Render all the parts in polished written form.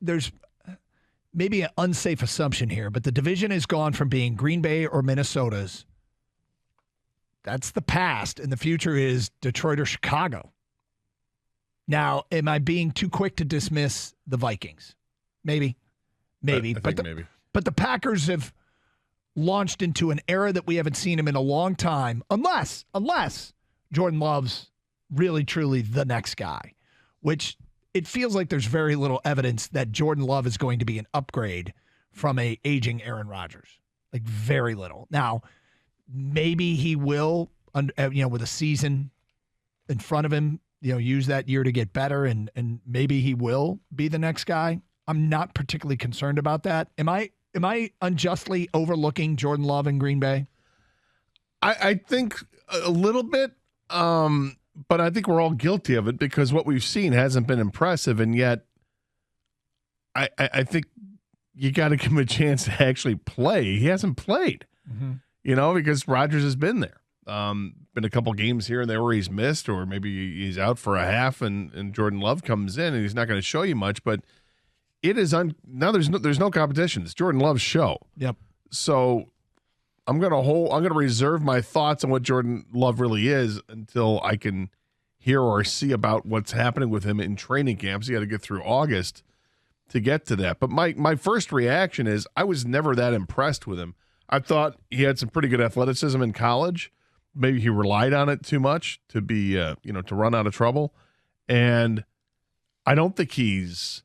there's maybe an unsafe assumption here, but the division has gone from being Green Bay or Minnesota's. That's the past, and the future is Detroit or Chicago. Now, am I being too quick to dismiss the Vikings? Maybe. I think maybe. But the Packers have launched into an era that we haven't seen them in a long time, unless Jordan Love's really, truly the next guy, which it feels like there's very little evidence that Jordan Love is going to be an upgrade from a aging Aaron Rodgers. Like, very little. Now, maybe he will, with a season in front of him, use that year to get better, and maybe he will be the next guy. I'm not particularly concerned about that. Am I unjustly overlooking Jordan Love in Green Bay? I think a little bit, but I think we're all guilty of it because what we've seen hasn't been impressive, and yet I think you got to give him a chance to actually play. He hasn't played, because Rodgers has been there. Been a couple games here and there where he's missed, or maybe he's out for a half, and Jordan Love comes in and he's not going to show you much. But it is now there's no competition. It's Jordan Love's show. Yep. So I'm gonna reserve my thoughts on what Jordan Love really is until I can hear or see about what's happening with him in training camps. You got to get through August to get to that. But my first reaction is I was never that impressed with him. I thought he had some pretty good athleticism in college. Maybe he relied on it too much to be, to run out of trouble. And I don't think he's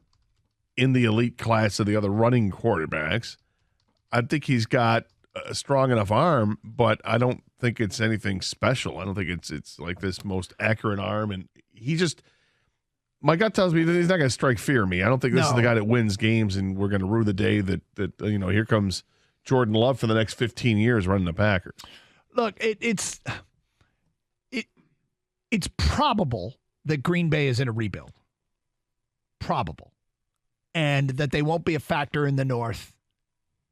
in the elite class of the other running quarterbacks. I think he's got a strong enough arm, but I don't think it's anything special. I don't think it's like this most accurate arm. And my gut tells me that he's not going to strike fear in me. I don't think this is the guy that wins games and we're going to rue the day that here comes Jordan Love for the next 15 years running the Packers. Look, it's probable that Green Bay is in a rebuild. Probable. And that they won't be a factor in the North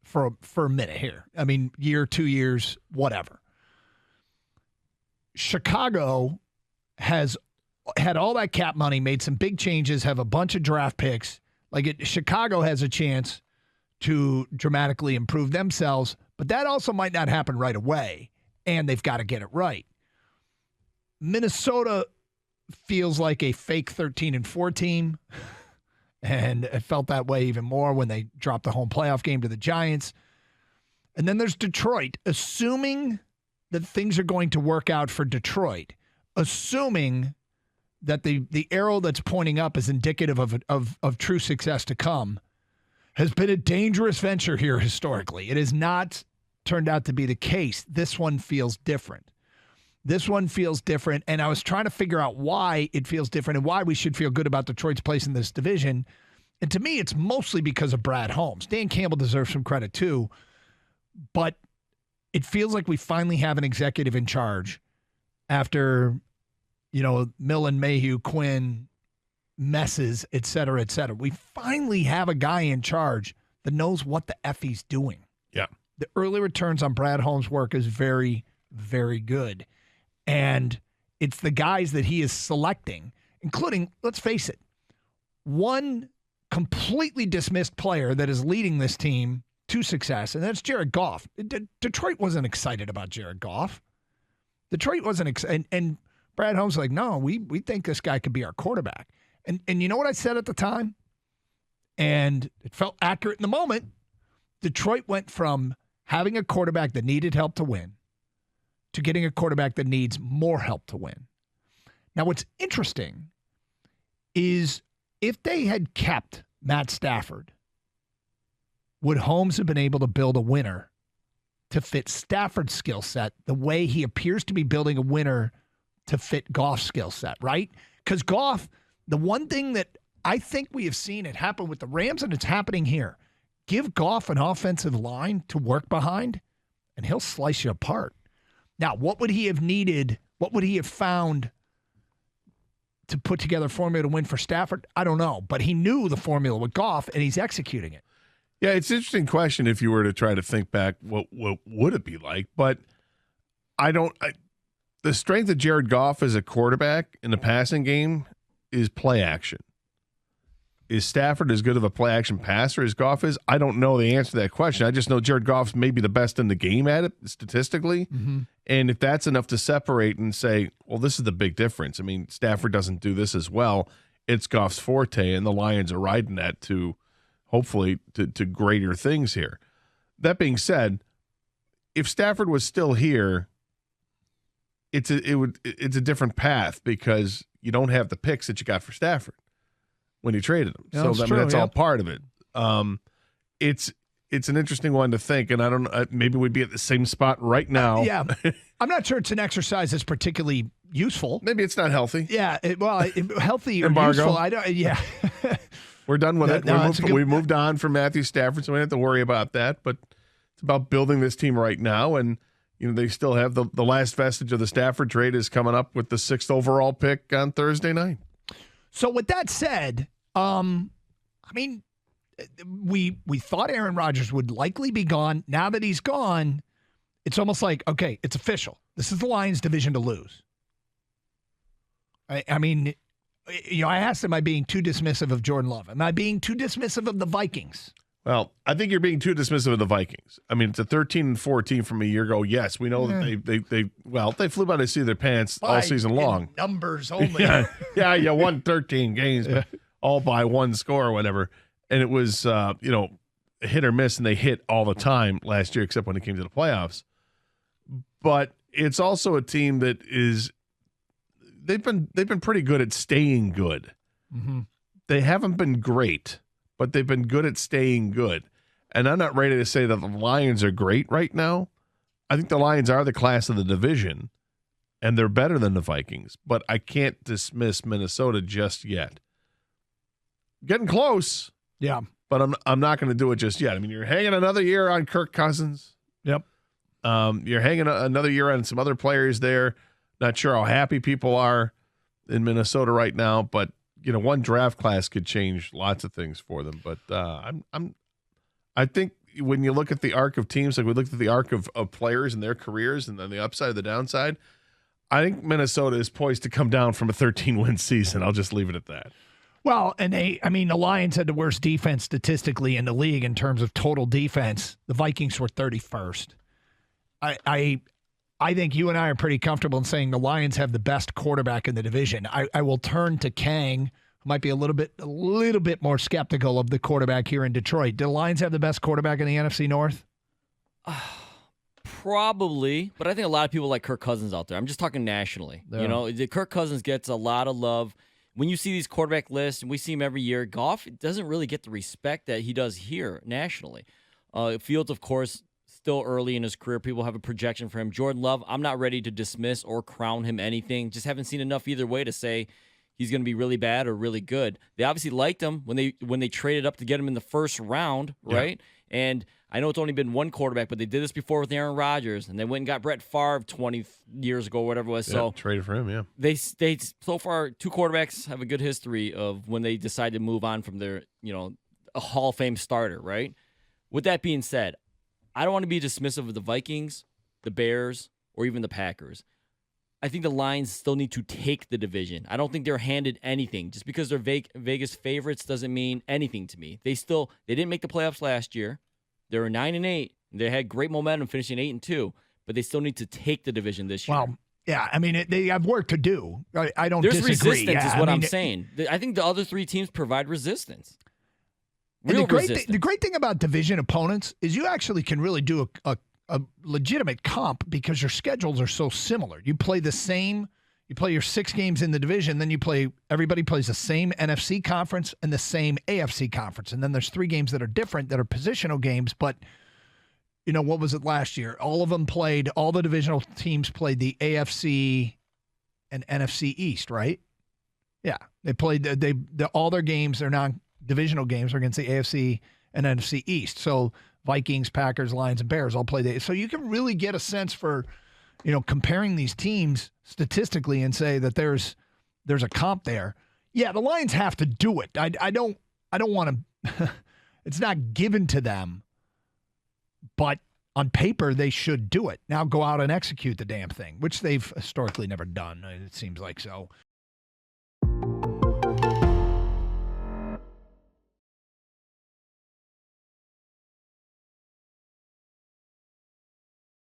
for a minute here. I mean, year, 2 years, whatever. Chicago has had all that cap money, made some big changes, have a bunch of draft picks. Chicago has a chance to dramatically improve themselves, but that also might not happen right away. And they've got to get it right. Minnesota feels like a fake 13-4 team, and it felt that way even more when they dropped the home playoff game to the Giants. And then there's Detroit, assuming that things are going to work out for Detroit, assuming that the arrow that's pointing up is indicative of true success to come, has been a dangerous venture here historically. It has not turned out to be the case. This one feels different. And I was trying to figure out why it feels different and why we should feel good about Detroit's place in this division. And to me, it's mostly because of Brad Holmes. Dan Campbell deserves some credit too, but it feels like we finally have an executive in charge after, Millen, Mayhew, Quinn, messes, et cetera, et cetera. We finally have a guy in charge that knows what the F he's doing. Yeah. The early returns on Brad Holmes' work is very, very good. And it's the guys that he is selecting, including, let's face it, one completely dismissed player that is leading this team to success, and that's Jared Goff. Detroit wasn't excited about Jared Goff. Detroit wasn't excited. And Brad Holmes was like, no, we think this guy could be our quarterback. And you know what I said at the time? And it felt accurate in the moment. Detroit went from having a quarterback that needed help to win to getting a quarterback that needs more help to win. Now, what's interesting is if they had kept Matt Stafford, would Holmes have been able to build a winner to fit Stafford's skill set the way he appears to be building a winner to fit Goff's skill set, right? Because Goff, the one thing that I think we have seen it happen with the Rams, and it's happening here, give Goff an offensive line to work behind, and he'll slice you apart. Now, what would he have needed? What would he have found to put together a formula to win for Stafford? I don't know, but he knew the formula with Goff, and he's executing it. Yeah, it's an interesting question if you were to try to think back what would it be like, but the strength of Jared Goff as a quarterback in the passing game is play action. is Stafford as good of a play-action passer as Goff is? I don't know the answer to that question. I just know Jared Goff's maybe the best in the game at it statistically. Mm-hmm. And if that's enough to separate and say, well, this is the big difference. I mean, Stafford doesn't do this as well. It's Goff's forte, and the Lions are riding that to hopefully to greater things here. That being said, if Stafford was still here, it's a different path because you don't have the picks that you got for Stafford when you traded him. Yeah, so that's I mean, true, that's all part of it. It's an interesting one to think, and I don't know, maybe we'd be at the same spot right now. Yeah, I'm not sure it's an exercise that's particularly useful. Maybe it's not healthy. Yeah, healthy or Embargo. useful. I don't. Yeah, we're done with it. No, We moved on from Matthew Stafford, so we don't have to worry about that. But it's about building this team right now, and they still have the last vestige of the Stafford trade is coming up with the 6th overall pick on Thursday night. So with that said, I mean, we thought Aaron Rodgers would likely be gone. Now that he's gone, it's almost like, okay, it's official. This is the Lions' division to lose. I mean, I asked, am I being too dismissive of Jordan Love? Am I being too dismissive of the Vikings? Well, I think you're being too dismissive of the Vikings. I mean, it's a 13-14 from a year ago. Yes, we know that they flew by the seat of their pants all season long. Numbers only. yeah, you won 13 games, but all by one score or whatever. And it was, hit or miss, and they hit all the time last year, except when it came to the playoffs. But it's also a team that is they've been pretty good at staying good. Mm-hmm. They haven't been great, but they've been good at staying good. And I'm not ready to say that the Lions are great right now. I think the Lions are the class of the division, and they're better than the Vikings. But I can't dismiss Minnesota just yet. Getting close. Yeah. But I'm not going to do it just yet. I mean, you're hanging another year on Kirk Cousins. Yep. You're hanging another year on some other players there. Not sure how happy people are in Minnesota right now, but one draft class could change lots of things for them. But I think when you look at the arc of teams, like we looked at the arc of players and their careers, and then the upside, the downside, I think Minnesota is poised to come down from a 13-win season. I'll just leave it at that. Well, and the Lions had the worst defense statistically in the league in terms of total defense. The Vikings were 31st. I think you and I are pretty comfortable in saying the Lions have the best quarterback in the division. I will turn to Kang, who might be a little bit more skeptical of the quarterback here in Detroit. Do the Lions have the best quarterback in the NFC North? Probably, but I think a lot of people like Kirk Cousins out there. I'm just talking nationally. Yeah. Kirk Cousins gets a lot of love. When you see these quarterback lists, and we see him every year, Goff doesn't really get the respect that he does here nationally. Fields, of course, still early in his career. People have a projection for him. Jordan Love, I'm not ready to dismiss or crown him anything. Just haven't seen enough either way to say he's going to be really bad or really good. They obviously liked him when they traded up to get him in the first round, right? Yeah. And I know it's only been one quarterback, but they did this before with Aaron Rodgers, and they went and got Brett Favre 20 years ago, whatever it was. Yeah, so traded for him, yeah. They so far, two quarterbacks have a good history of when they decide to move on from their, a Hall of Fame starter, right? With that being said, I don't want to be dismissive of the Vikings, the Bears, or even the Packers. I think the Lions still need to take the division. I don't think they're handed anything. Just because they're Vegas favorites doesn't mean anything to me. They didn't make the playoffs last year. They were 9-8. They had great momentum finishing 8-2, but they still need to take this year. Well, yeah, I mean, they have work to do. I don't There's disagree. Resistance is what I'm saying. I think the other three teams provide resistance. Real resistance. The great thing about division opponents is you actually can really do a legitimate comp because your schedules are so similar. You play the same. You play your 6 games in the division, then everybody plays the same NFC conference and the same AFC conference. And then there's 3 games that are different that are positional games. But, what was it last year? All the divisional teams played the AFC and NFC East, right? Yeah. They played, all their games, their non-divisional games are against the AFC and NFC East. So Vikings, Packers, Lions, and Bears all play. So you can really get a sense for, comparing these teams statistically and say that there's a comp there. Yeah, the Lions have to do it. I don't want to. It's not given to them, but on paper they should do it. Now go out and execute the damn thing, which they've historically never done. It seems like so.